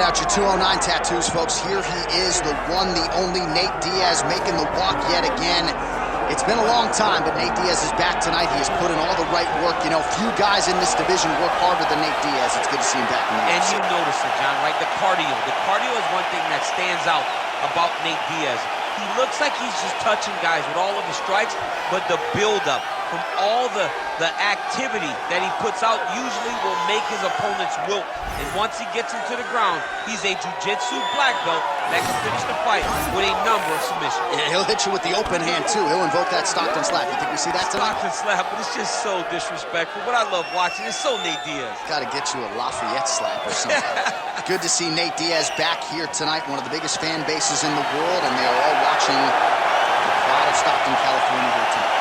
Get out your 209 tattoos, folks. Here he is, the one, the only Nate Diaz, making the walk yet again. It's been a long time, but Nate Diaz is back tonight. He has put in all the right work. You know, few guys in this division work harder than Nate Diaz. It's good to see him back in the UFC. And you notice it, John, right? The cardio. The cardio is one thing that stands out about Nate Diaz. He looks like he's just touching guys with all of his strikes, but the build-up from all the activity that he puts out usually will make his opponents wilt. And once he gets into the ground, he's a jiu-jitsu black belt that can finish the fight with a number of submissions. Yeah, he'll hit you with the open hand, too. He'll invoke that Stockton slap. You think we see that tonight? Stockton slap, but it's just so disrespectful. But I love watching. It's so Nate Diaz. Got to get you a Lafayette slap or something. Good to see Nate Diaz back here tonight. One of the biggest fan bases in the world, and they are all watching the crowd of Stockton, California here tonight.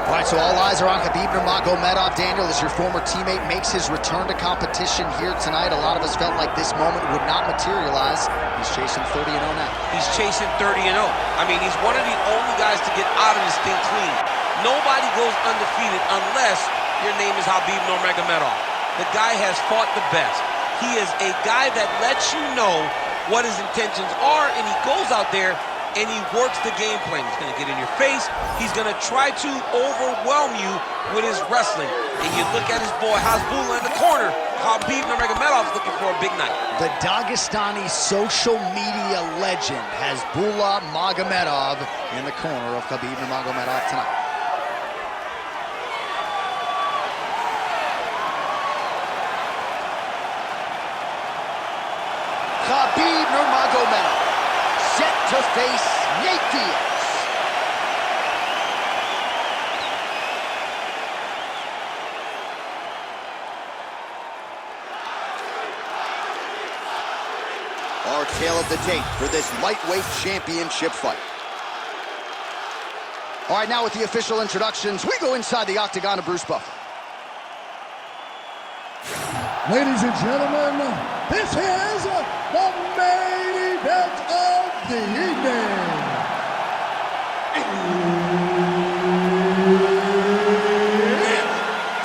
All right, so all eyes are on Khabib Nurmagomedov. Daniel, as your former teammate makes his return to competition here tonight, a lot of us felt like this moment would not materialize. He's chasing 30-0 now. He's chasing 30-0. I mean, he's one of the only guys to get out of this thing clean. Nobody goes undefeated unless your name is Khabib Nurmagomedov. The guy has fought the best. He is a guy that lets you know what his intentions are, and he goes out there and he works the game plan. He's going to get in your face. He's going to try to overwhelm you with his wrestling. And you look at his boy Hasbulla in the corner. Khabib Nurmagomedov is looking for a big night. The Dagestani social media legend Hasbulla Magomedov in the corner of Khabib Nurmagomedov tonight. Khabib Nurmagomedov set to face Nate Diaz. Our tale of the tape for this lightweight championship fight. All right, now with the official introductions, we go inside the octagon of Bruce Buffer. Ladies and gentlemen, this is the main event of the evening. It's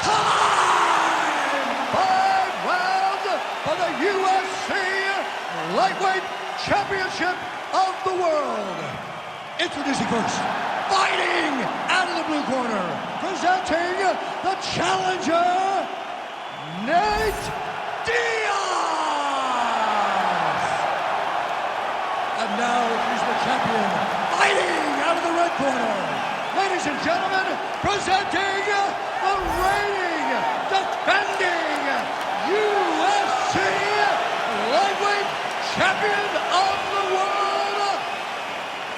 time! 5 rounds for the UFC Lightweight Championship of the World. Introducing first, fighting out of the blue corner, presenting the challenger, Nate Diaz! And now he's the champion, fighting out of the red corner. Ladies and gentlemen, presenting the reigning, defending UFC Lightweight Champion of the World,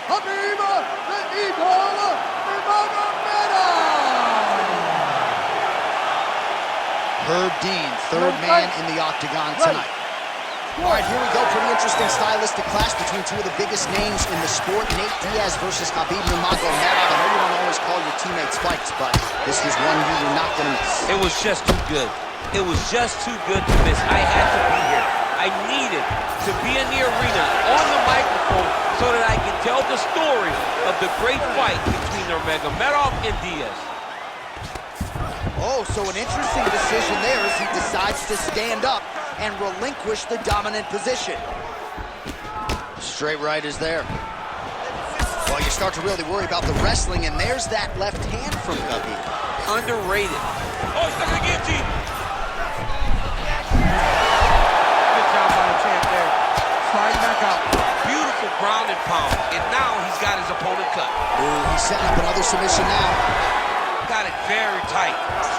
Khabib the Eagle Nurmagomedov! Herb Dean, third man in the octagon tonight. All right, here we go. Pretty interesting stylistic clash between two of the biggest names in the sport. Nate Diaz versus Khabib Nurmagomedov. I know you don't always call your teammates fights, but this was one you were not going to miss. It was just too good. It was just too good to miss. I had to be here. I needed to be in the arena on the microphone so that I could tell the story of the great fight between Nurmagomedov and Diaz. Oh, so an interesting decision there as he decides to stand up and relinquish the dominant position. Straight right is there. Well, you start to really worry about the wrestling, and there's that left hand from Khabib. Underrated. Oh, he's stuck in the guillotine. Good job by the champ there. Sliding back out. Beautiful ground and pound. And now he's got his opponent cut. Ooh, he's setting up another submission now. Got it very tight. Oh,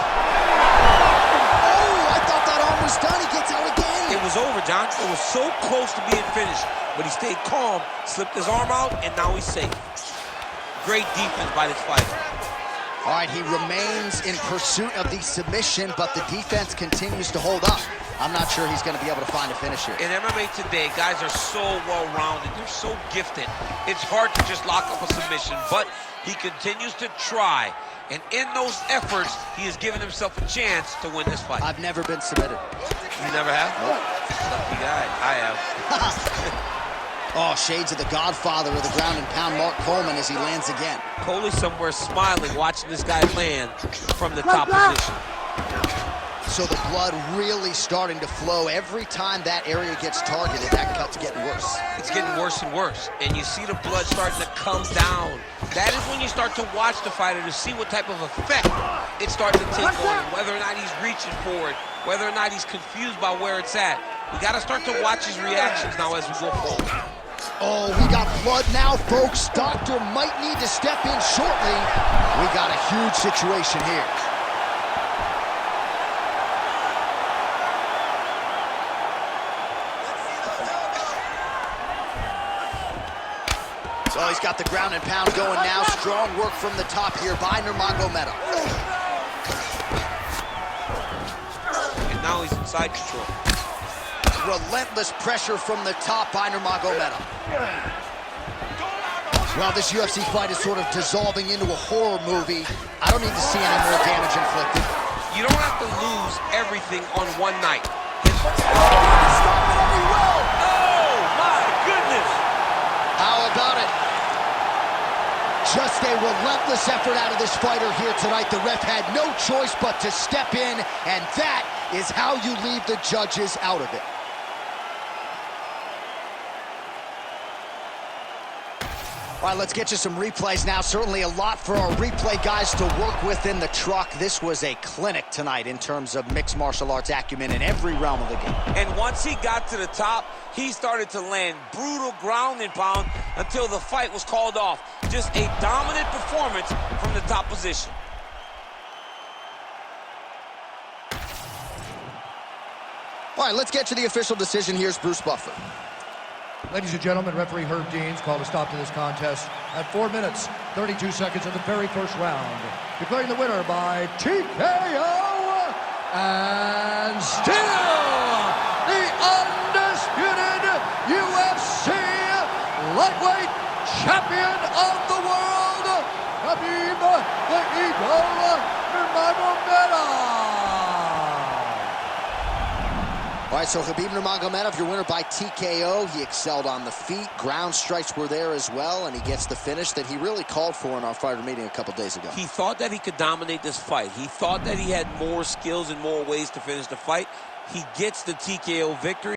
I thought that arm was done. He gets out again. It was over, John. It was so close to being finished. But he stayed calm, slipped his arm out, and now he's safe. Great defense by this fighter. All right, he remains in pursuit of the submission, but the defense continues to hold up. I'm not sure he's going to be able to find a finish here. In MMA today, guys are so well-rounded. They're so gifted. It's hard to just lock up a submission, but he continues to try. And in those efforts, he has given himself a chance to win this fight. I've never been submitted. You never have? Nope. Lucky guy. I have. Oh, shades of the godfather of the ground and pound, Mark Coleman, as he lands again. Coley's somewhere smiling, watching this guy land from the top position. So the blood really starting to flow. Every time that area gets targeted, that cut's getting worse. It's getting worse and worse. And you see the blood starting to come down. That is when you start to watch the fighter to see what type of effect it's starting to take on him, whether or not he's reaching for it, whether or not he's confused by where it's at. We got to start to watch his reactions now as we go forward. Oh, we got blood now, folks. Doctor might need to step in shortly. We got a huge situation here. So he's got the ground and pound going now. Strong work from the top here by Nurmagomedov. And now he's inside control. Relentless pressure from the top by Nurmagomedov. Well, this UFC fight is sort of dissolving into a horror movie. I don't need to see any more damage inflicted. You don't have to lose everything on one night. Oh, my goodness! How about it? Just a relentless effort out of this fighter here tonight. The ref had no choice but to step in, and that is how you leave the judges out of it. All right, let's get you some replays now. Certainly a lot for our replay guys to work with in the truck. This was a clinic tonight in terms of mixed martial arts acumen in every realm of the game. And once he got to the top, he started to land brutal ground and pound until the fight was called off. Just a dominant performance from the top position. All right, let's get to the official decision. Here's Bruce Buffer. Ladies and gentlemen, referee Herb Deans called a stop to this contest at 4 minutes, 32 seconds of the very first round. Declaring the winner by TKO, and still the undisputed UFC lightweight champion of the world, Khabib the Eagle Nurmagomedov. All right, so Khabib Nurmagomedov, your winner by TKO. He excelled on the feet. Ground strikes were there as well, and he gets the finish that he really called for in our fighter meeting a couple days ago. He thought that he could dominate this fight. He thought that he had more skills and more ways to finish the fight. He gets the TKO victory.